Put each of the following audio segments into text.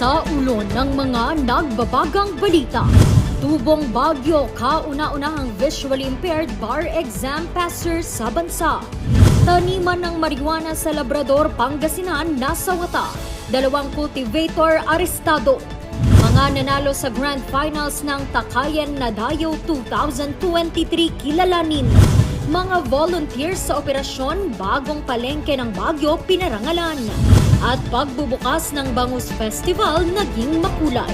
Sa ulo ng mga nagbabagang balita, tubong bagyo kauna-unahang visually impaired bar exam passer sa bansa. Taniman ng marijuana sa Labrador, Pangasinan nasawata. 2 cultivator arestado. Mga nanalo sa Grand Finals ng Takayan Nadayo 2023 kilalanin. Mga volunteers sa operasyon Bagong Palengke ng Baguio pinarangalan. At pagbubukas ng Bangus Festival naging makulay.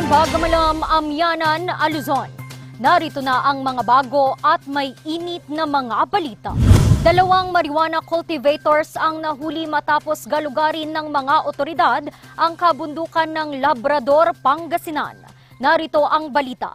Bagamalam, Amyanan, Luzon. Narito na ang mga bago at may init na mga balita. 2 marijuana cultivators ang nahuli matapos galugarin ng mga otoridad ang kabundukan ng Labrador, Pangasinan. Narito ang balita.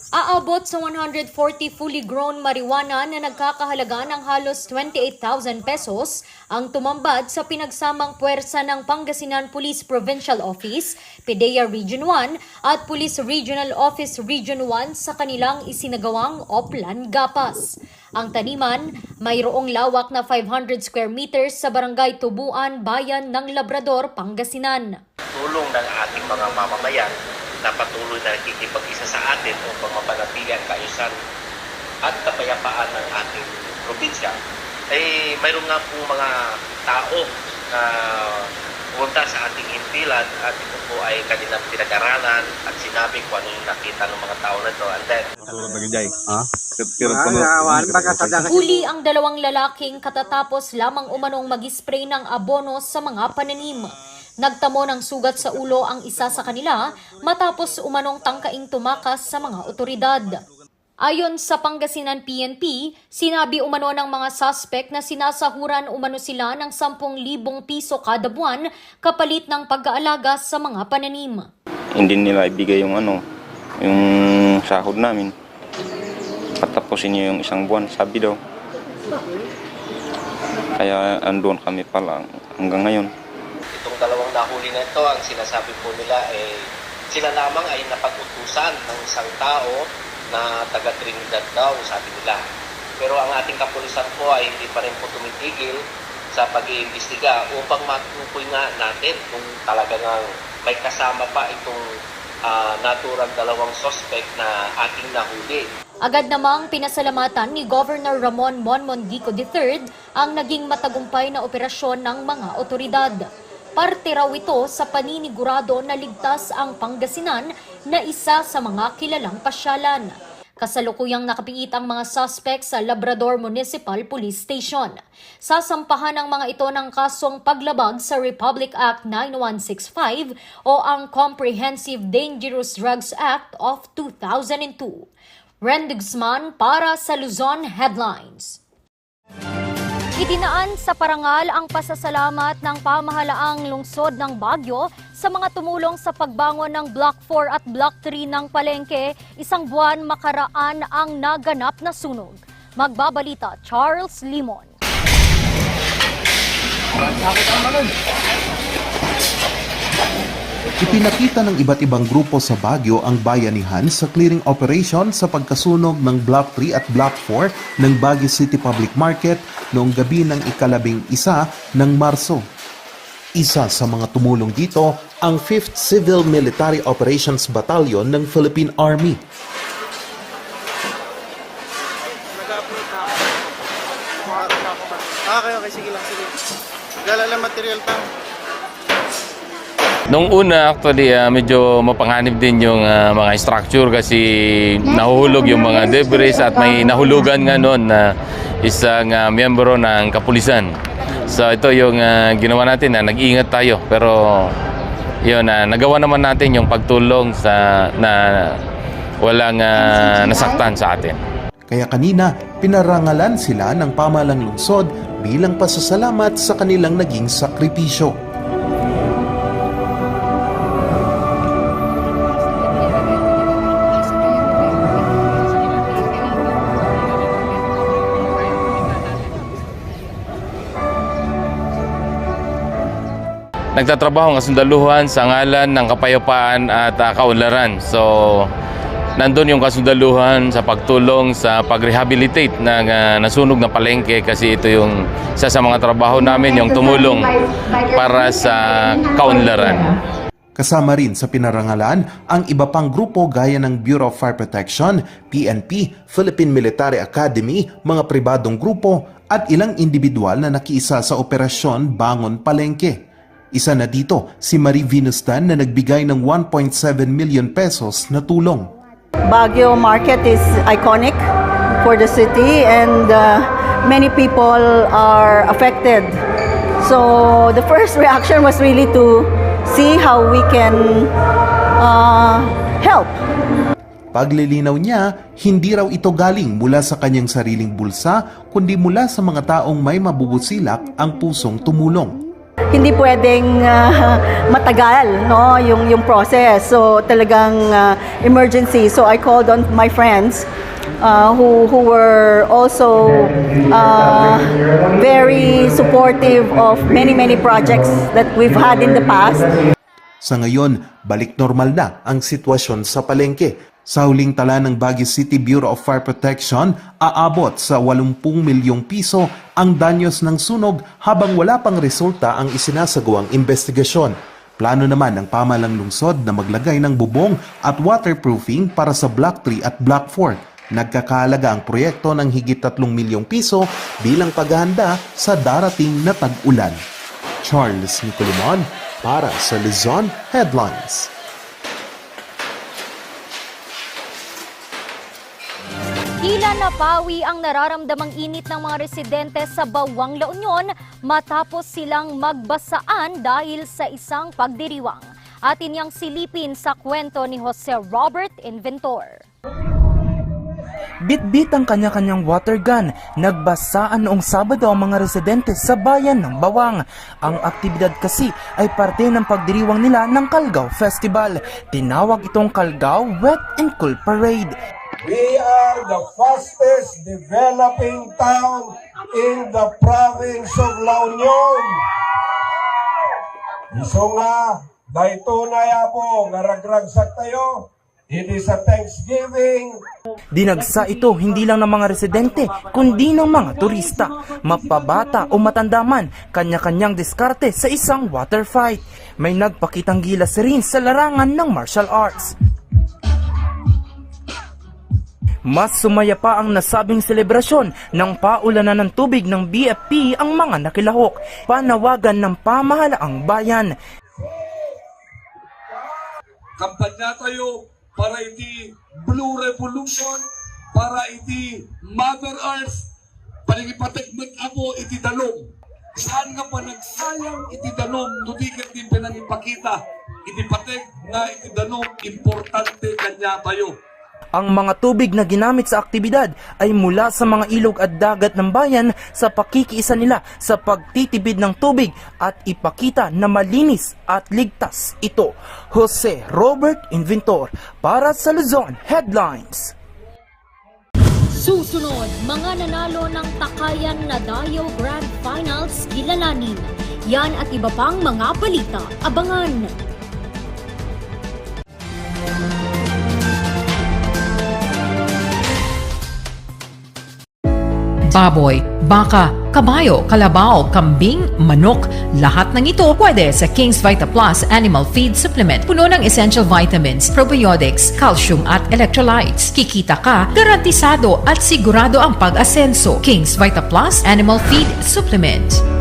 Aabot sa 140 fully grown marijuana na nagkakahalaga ng halos 28,000 pesos ang tumambad sa pinagsamang puwersa ng Pangasinan Police Provincial Office, PDEA Region 1 at Police Regional Office Region 1 sa kanilang isinagawang Oplan Gapas. Ang taniman, mayroong lawak na 500 square meters sa Barangay Tubuan, Bayan ng Labrador, Pangasinan. Tulong ng ating mga mamamayan na patuloy na nakikipag-isa sa atin upang mapanatili ang kaayusan at kapayapaan ng ating probinsya. Mayroon nga po mga tao na pumunta sa ating himpilan at ito po ay kanilang pinag-aralan at sinabi ko ano yung nakita ng mga tao na ito. And then, huli ang 2 lalaking katatapos lamang umanong mag-spray ng abono sa mga pananim. Nagtamo ng sugat sa ulo ang isa sa kanila matapos umanong tangkaing tumakas sa mga otoridad. Ayon sa Pangasinan PNP, sinabi umano ng mga suspect na sinasahuran umano sila ng 10,000 piso kada buwan kapalit ng pag-aalaga sa mga pananim. Hindi nila ibigay yung yung sahod namin. Patapusin niyo yung 1 buwan, sabi daw. Kaya andun kami pala hanggang ngayon. Itong 2 nahuli na ito, ang sinasabi po nila sila lamang ay napag-utusan ng isang tao na taga Trinidad daw, sabi nila. Pero ang ating kapulisan po ay hindi pa rin po tumitigil sa pag-iimbestiga upang matukoy nga natin kung talagang may kasama pa itong naturang 2 suspect na ating nahuli. Agad namang pinasalamatan ni Governor Ramon Monmondico III ang naging matagumpay na operasyon ng mga otoridad. Parte raw ito sa paninigurado na ligtas ang Pangasinan na isa sa mga kilalang pasyalan. Kasalukuyang nakapiit ang mga suspect sa Labrador Municipal Police Station. Sasampahan ng mga ito ng kasong paglabag sa Republic Act 9165 o ang Comprehensive Dangerous Drugs Act of 2002. Randy Guzman para sa Luzon Headlines. Idinaan sa parangal ang pasasalamat ng pamahalaang lungsod ng Baguio sa mga tumulong sa pagbangon ng Block 4 at Block 3 ng Palengke 1 buwan makaraan ang naganap na sunog. Magbabalita Charles Limon. Ipinakita ng iba't ibang grupo sa Baguio ang bayanihan sa clearing operation sa pagkasunog ng Block 3 at Block 4 ng Baguio City Public Market noong gabi ng ika-11 ng Marso. Isa sa mga tumulong dito ang 5th Civil Military Operations Battalion ng Philippine Army. Okay, sige lang, sige. Galala material pa. Nung una, actually, medyo mapanganib din yung mga structure kasi nahuhulog yung mga debris at may nahulugan nga noon na isang miyembro ng kapulisan. So ito yung ginawa natin na nag-iingat tayo. Pero yun, nagawa naman natin yung pagtulong na walang nasaktan sa atin. Kaya kanina, pinarangalan sila ng pamahalang lungsod bilang pasasalamat sa kanilang naging sakripisyo. Nagtatrabaho ang kasundaluhan sa ngalan ng kapayapaan at kaunlaran. So, nandun yung kasundaluhan sa pagtulong sa pag-rehabilitate ng nasunog na palengke kasi ito yung isa sa mga trabaho namin, yung tumulong para sa kaunlaran. Kasama rin sa pinarangalan ang iba pang grupo gaya ng Bureau of Fire Protection, PNP, Philippine Military Academy, mga pribadong grupo at ilang individual na nakiisa sa Operasyon Bangon Palengke. Isa na dito si Marie Venustan na nagbigay ng 1.7 million pesos na tulong. Baguio market is iconic for the city and many people are affected. So the first reaction was really to see how we can help. Paglilinaw niya, hindi raw ito galing mula sa kanyang sariling bulsa, kundi mula sa mga taong may mabubusilak ang pusong tumulong. Hindi pwedeng matagal, no, yung process. So talagang emergency. So I called on my friends who were also very supportive of many projects that we've had in the past. Sa ngayon, balik normal na ang sitwasyon sa palengke. Sa huling tala ng Baguio City Bureau of Fire Protection, aabot sa 80 milyong piso ang danyos ng sunog habang wala pang resulta ang isinasagawang investigasyon. Plano naman ng pamahalang lungsod na maglagay ng bubong at waterproofing para sa Block 3 at Block 4. Nagkakahalaga ang proyekto ng higit 3 milyong piso bilang paghahanda sa darating na tag-ulan. Charles Nicolimon para sa Luzon Headlines. Tila napawi ang nararamdamang init ng mga residente sa Bawang La Union matapos silang magbasaan dahil sa isang pagdiriwang. Atin yang silipin sa kwento ni Jose Robert Inventor. Bit-bit ang kanya-kanyang water gun. Nagbasaan noong Sabado ang mga residente sa bayan ng Bawang. Ang aktibidad kasi ay parte ng pagdiriwang nila ng Kalgaw Festival. Tinawag itong Kalgaw Wet and Cool Parade. We are the fastest developing town in the province of La Union. Iso nga, dahito na yapo, ngaragragsak tayo. It is a Thanksgiving. Dinagsa ito hindi lang ng mga residente, kundi ng mga turista. Mapabata o matanda man, kanya-kanyang diskarte sa isang water fight. May nagpakitang gilas rin sa larangan ng martial arts. Mas sumaya pa ang nasabing selebrasyon ng paulanan ng tubig ng BFP ang mga nakilahok. Panawagan ng pamahalaang bayan. Kampanya tayo para iti Blue Revolution, para iti Mother Earth, panigipatekmet ako iti dalom. Saan nga pa nagsayang iti dalom, nudikat din pinanipakita. Iti patek nga iti dalom, importante kanya tayo. Ang mga tubig na ginamit sa aktibidad ay mula sa mga ilog at dagat ng bayan sa pakikiisa nila sa pagtitipid ng tubig at ipakita na malinis at ligtas ito. Jose Robert Inventor para sa Luzon Headlines. Susunod, mga nanalo ng Takayan na Dayo Grand Finals kilalanin. Yan at iba pang mga balita. Abangan! Baboy, baka, kabayo, kalabaw, kambing, manok, lahat ng ito pwede sa King's Vita Plus Animal Feed Supplement. Puno ng essential vitamins, probiotics, calcium at electrolytes. Kikita ka, garantisado at sigurado ang pag-asenso. King's Vita Plus Animal Feed Supplement.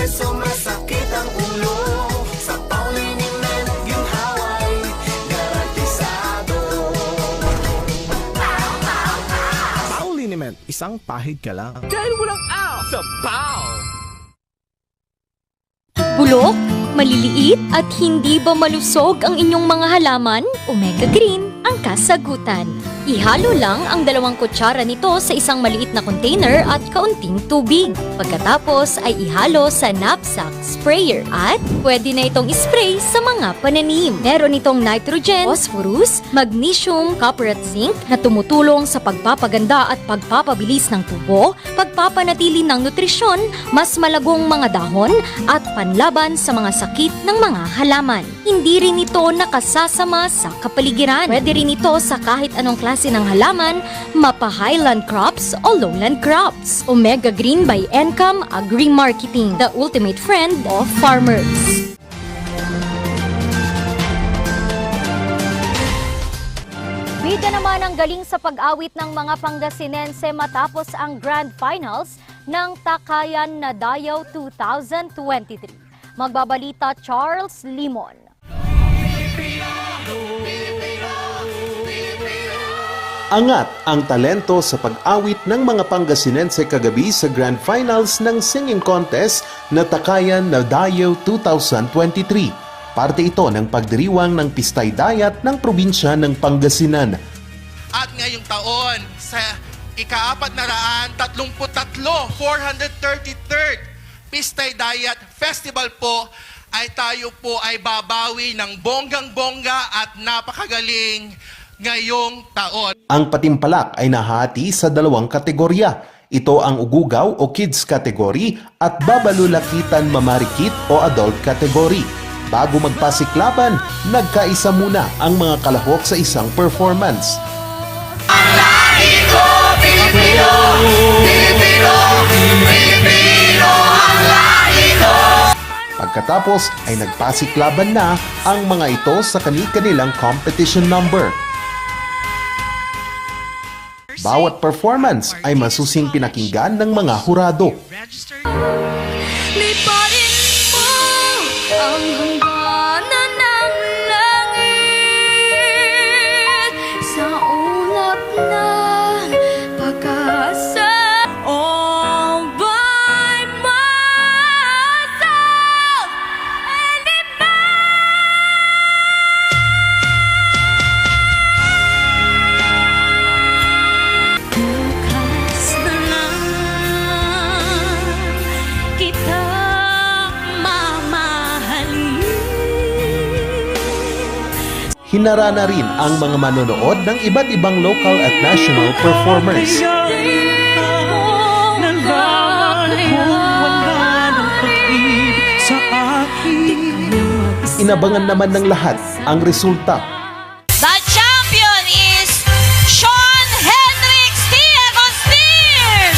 So masakit ang ulo sa Pauliniment yung Hawaii garantisado. isang pahid ka lang. Dahil walang out sa POW! Bulok, maliliit at hindi ba malusog ang inyong mga halaman? Omega Green ang kasagutan. Ihalo lang ang 2 kutsara nito sa isang maliit na container at kaunting tubig. Pagkatapos ay ihalo sa knapsack sprayer at pwede na itong spray sa mga pananim. Meron itong nitrogen, phosphorus, magnesium, copper at zinc na tumutulong sa pagpapaganda at pagpapabilis ng tubo, pagpapanatili ng nutrisyon, mas malagong mga dahon at panlaban sa mga sakit ng mga halaman. Hindi rin ito nakasasama sa kapaligiran. Pwede rin ito sa kahit anong klase ng halaman, mapa highland crops o lowland crops. Omega Green by Encam Agri-Marketing, the ultimate friend of farmers. Bida naman ang galing sa pag-awit ng mga Pangasinense matapos ang Grand Finals ng Takayan na Dayaw 2023. Magbabalita Charles Limon. Angat ang talento sa pag-awit ng mga Pangasinense kagabi sa Grand Finals ng singing contest na Takayan na Dayaw 2023. Parte ito ng pagdiriwang ng Pistay Dayat ng probinsya ng Pangasinan. At ngayong taon, sa ika-433, 433rd Pistay Dayat Festival po, ay tayo po ay babawi ng bonggang-bongga at napakagaling ngayong taon. Ang patimpalak ay nahati sa 2 kategorya. Ito ang ugugaw o kids category at babalulakitan mamarikit o adult category. Bago magpasiklaban, nagkaisa muna ang mga kalahok sa isang performance. Ang lahi ko, Pilipino! Pilipino! Pilipino! Ang lahi ko! Pagkatapos ay nagpasiklaban na ang mga ito sa kani-kanilang competition number. Bawat performance ay masusing pinakinggan ng mga hurado. Liparin mo ang hangganan ng langit sa ulap ng pag-asa. All by myself and it bukas na lang kita mamahalin. Hinarana rin ang mga manonood ng iba't ibang local at national performers. Inabangan naman ng lahat ang resulta. The champion is Sean Hendrix T. Agustin!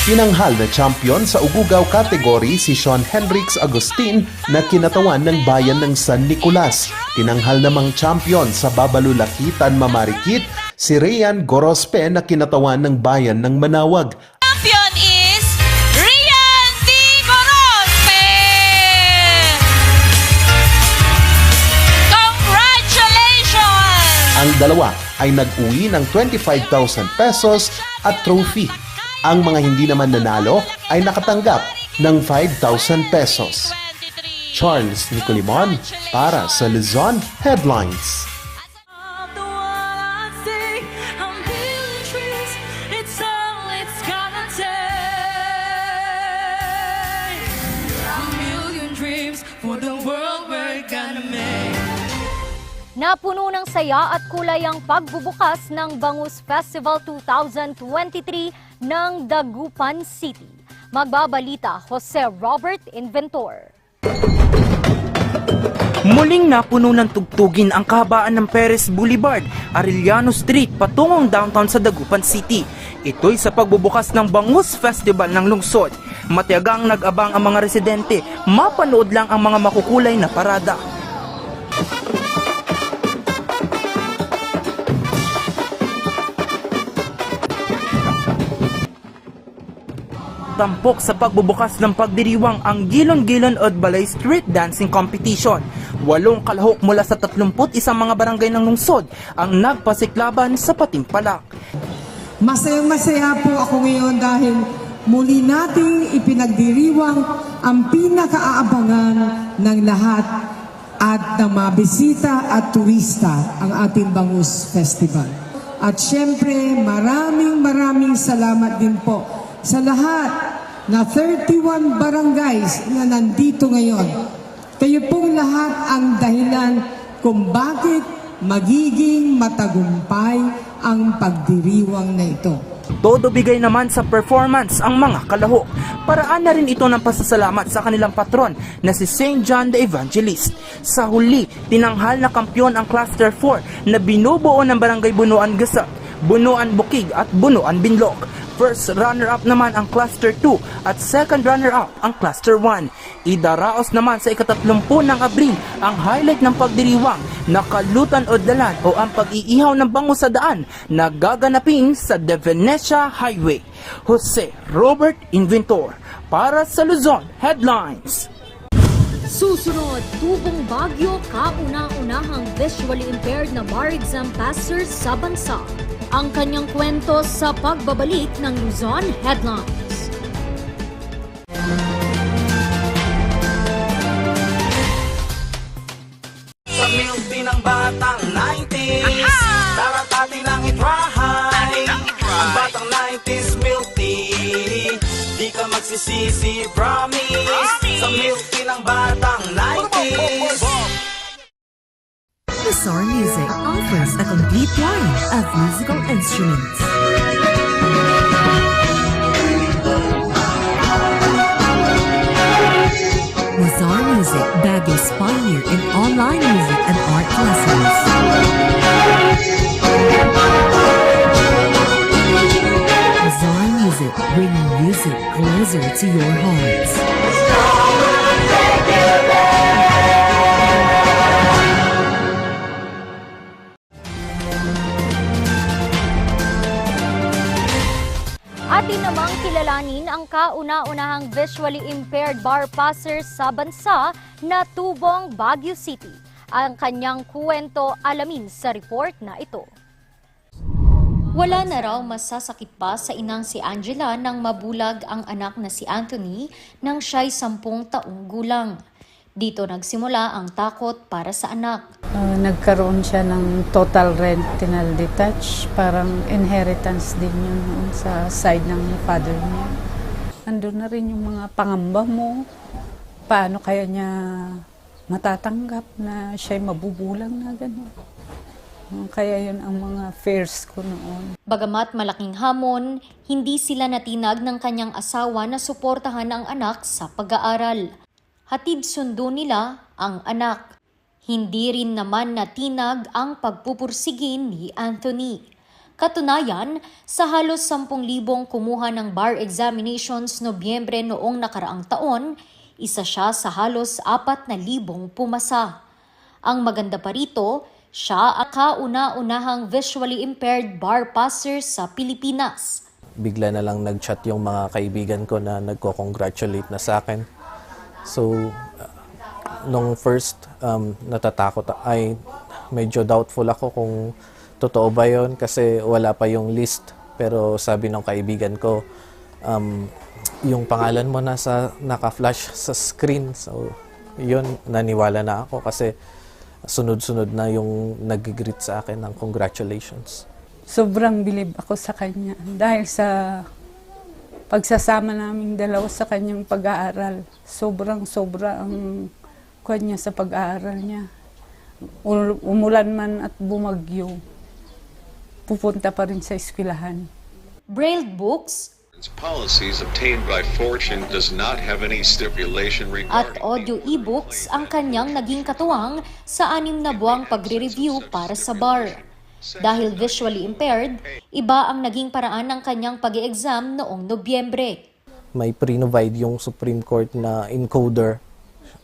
Tinanghal na champion sa ugugaw category si Sean Hendrix Agustin na kinatawan ng bayan ng San Nicolas. Tinanghal namang champion sa babalulakitan mamarikit si Rian Gorospe na kinatawan ng bayan ng Manawag. Champion is Rian D. Gorospe! Congratulations! Ang dalawa ay nag-uwi ng 25,000 pesos at trophy. Ang mga hindi naman nanalo ay nakatanggap ng 5,000 pesos. Charles Nicolimon para sa Luzon Headlines. The one I sing, I'm building trees, it's all it's gonna take. A million dreams for the world we're gonna make. Napuno ng saya at kulay ang pagbubukas ng Bangus Festival 2023 ng Dagupan City. Magbabalita Jose Robert Inventor. Muling napuno ng tugtugin ang kahabaan ng Perez Boulevard, Arellano Street patungong downtown sa Dagupan City. Ito'y sa pagbubukas ng Bangus Festival ng lungsod. Matiyagang nag-abang ang mga residente, mapanood lang ang mga makukulay na parada. Tampok sa pagbubukas ng pagdiriwang ang Gilon-Gilon Odbalay Street Dancing Competition. 8 kalahok mula sa 31 mga barangay ng lungsod ang nagpasiklaban sa patimpalak. Masayang-masaya po ako ngayon dahil muli nating ipinagdiriwang ang pinakaaabangan ng lahat at ng mga bisita at turista ang ating Bangus Festival. At syempre, maraming salamat din po sa lahat na 31 barangays na nandito ngayon. Kayo pong lahat ang dahilan kung bakit magiging matagumpay ang pagdiriwang na ito. Todo bigay naman sa performance ang mga kalahok. Paraan na rin ito ng pasasalamat sa kanilang patron na si St. John the Evangelist. Sa huli, tinanghal na kampyon ang Cluster 4 na binubuo ng Barangay Bunuan Gasat, Bunuan Bukig at Bunuan Binlog. First runner-up naman ang Cluster 2 at second runner-up ang Cluster 1. Idaraos naman sa ika-30 ng Abril ang highlight ng pagdiriwang na Kalutan o Dalan o ang pag-iihaw ng bango sa daan na gaganapin sa De Venecia Highway. Jose Robert Inventor para sa Luzon Headlines. Susunod, Tubong Baguio, kauna-unahang visually impaired na bar exam passer sa bansa. Ang kanyang kwento sa pagbabalik ng Luzon Headlines. Sa milk ng batang 90s, taratatin ang itrahay. Ang batang 90s milk tea, di ka magsisisi, promise. Sa milk ng batang 90s. Bizarre Music offers a complete line of musical instruments. Bizarre Music, Baguio's pioneer in online music and art lessons. Bizarre Music, bringing music closer to your hearts. Atin namang kilalanin ang kauna-unahang visually impaired bar passer sa bansa na Tubong Baguio City. Ang kanyang kwento alamin sa report na ito. Wala na raw masasakit pa sa inang si Angela nang mabulag ang anak na si Anthony nang siya'y 10 taong gulang. Dito nagsimula ang takot para sa anak. Nagkaroon siya ng total retinal detach, parang inheritance din yun sa side ng father niya. Andun na rin yung mga pangamba mo, paano kaya niya matatanggap na siya'y mabubulang na gano'n. Kaya yun ang mga fears ko noon. Bagamat malaking hamon, hindi sila natinag ng kanyang asawa na suportahan ang anak sa pag-aaral. Hatid sundo nila ang anak. Hindi rin naman natinag ang pagpupursigin ni Anthony. Katunayan, sa halos 10,000 kumuha ng bar examinations Nobyembre noong nakaraang taon, isa siya sa halos 4,000 pumasa. Ang maganda pa rito, siya ang kauna-unahang visually impaired bar passer sa Pilipinas. Bigla na lang nag-chat yung mga kaibigan ko na nagko-congratulate na sa akin. So, nung first natatakot ay medyo doubtful ako kung totoo ba yun kasi wala pa yung list. Pero sabi ng kaibigan ko, yung pangalan mo naka-flash sa screen. So, yun, naniwala na ako kasi sunod-sunod na yung nag-greet sa akin ng congratulations. Sobrang bilib ako sa kanya dahil sa pagsasama naming dalawa sa kanyang pag-aaral. Sobra ang kanya sa pag-aaral niya. Umulan man at bumagyo, pupunta pa rin sa eskwelahan. Braille books policies obtained by Fortune does not have any stipulation at regarding audio e-books ang kanyang naging katuwang sa 6 na buwang pagre-review para sa bar. Dahil visually impaired, iba ang naging paraan ng kanyang pag-e-exam noong Nobyembre. May pre-provide yung Supreme Court na encoder.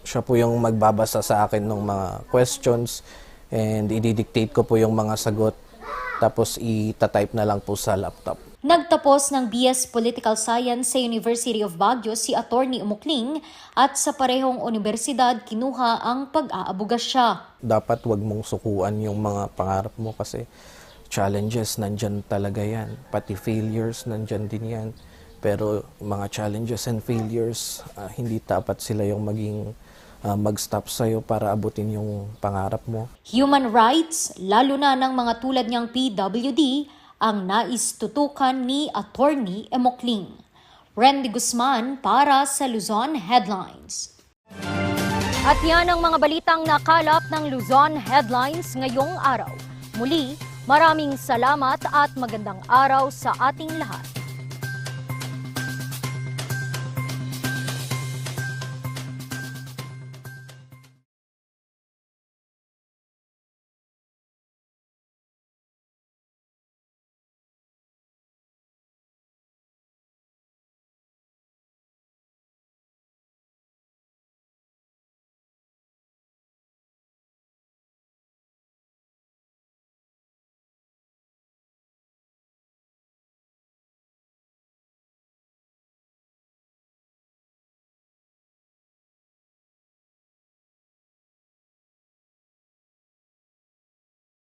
Siya po yung magbabasa sa akin ng mga questions and i-dictate ko po yung mga sagot. Tapos i-type na lang po sa laptop. Nagtapos ng BS Political Science sa University of Baguio si Attorney Umukling at sa parehong universidad kinuha ang pag-aabuga siya. Dapat wag mong sukuan yung mga pangarap mo kasi challenges, nandyan talaga yan. Pati failures, nandyan din yan. Pero mga challenges and failures, hindi dapat sila yung maging mag-stop sa'yo para abutin yung pangarap mo. Human rights, lalo na ng mga tulad niyang PWD, ang nais tutukan ni Attorney Emocling. Randy Guzman para sa Luzon Headlines. At yan ang mga balitang nakalap ng Luzon Headlines ngayong araw. Muli, maraming salamat at magandang araw sa ating lahat.